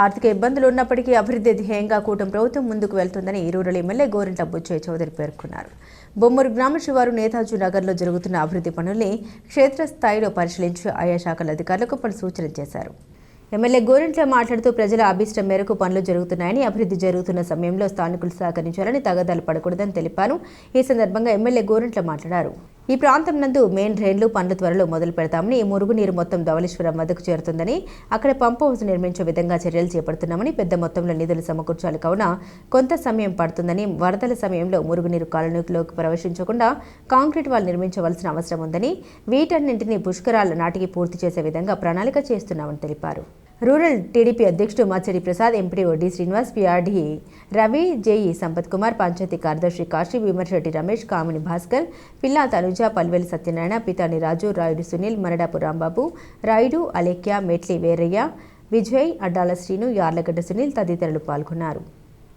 ఆర్థిక ఇబ్బందులు ఉన్నప్పటికీ అభివృద్ధి ధ్యేయంగా కూటమి ప్రభుత్వం ముందుకు వెళ్తుందని రూరల్ ఎమ్మెల్యే గోరింట్ల బుచ్చయ్య చౌదరి పేర్కొన్నారు. బొమ్మూరు గ్రామ శివారు నేతాజీ నగర్లో జరుగుతున్న అభివృద్ధి పనుల్ని క్షేత్రస్థాయిలో పరిశీలించి ఆయా శాఖల అధికారులకు పలు సూచనలు చేశారు. ఎమ్మెల్యే గోరింట్ల మాట్లాడుతూ ప్రజల అభిష్టం మేరకు పనులు జరుగుతున్నాయని, అభివృద్ధి జరుగుతున్న సమయంలో స్థానికులు సహకరించాలని, తగాదాలు పడకూడదని తెలిపారు. ఈ సందర్భంగా ఎమ్మెల్యే గోరింట్ల మాట్లాడారు. ఈ ప్రాంతం నందు మెయిన్ డ్రైన్లు పనులు త్వరలో మొదలు పెడతామని, ఈ మురుగునీరు మొత్తం ధవళేశ్వరం వద్దకు చేరుతుందని, అక్కడ పంప్ హౌస్ నిర్మించే విధంగా చర్యలు చేపడుతున్నామని, పెద్ద మొత్తంలో నిధులు సమకూర్చాలి కావున కొంత సమయం పడుతుందని, వరదల సమయంలో మురుగునీరు కాలనీలోకి ప్రవేశించకుండా కాంక్రీట్ వాల్ నిర్మించవలసిన అవసరం ఉందని, వీటన్నింటినీ పుష్కరాల నాటికి పూర్తి చేసే విధంగా ప్రణాళిక చేస్తున్నామని తెలిపారు. రూరల్ టీడీపీ అధ్యక్షుడు Machadi Prasad, MPD D Srinivas, PRD Ravi, JE Sampath Kumar, panchayat కార్యదర్శి కాశీ, విమర్శెట్టి రమేష్, కామిని భాస్కర్, పిల్లా తనుజ, పల్వెలి సత్యనారాయణ, పితాని రాజు, రాయుడు సునీల్, మరడాపు రాంబాబు, రాయుడు, అలేఖ్య, మెట్లి వీరయ్య, విజయ్, అడ్డాల శ్రీను, యార్లగడ్డ సునీల్ తదితరులు పాల్గొన్నారు.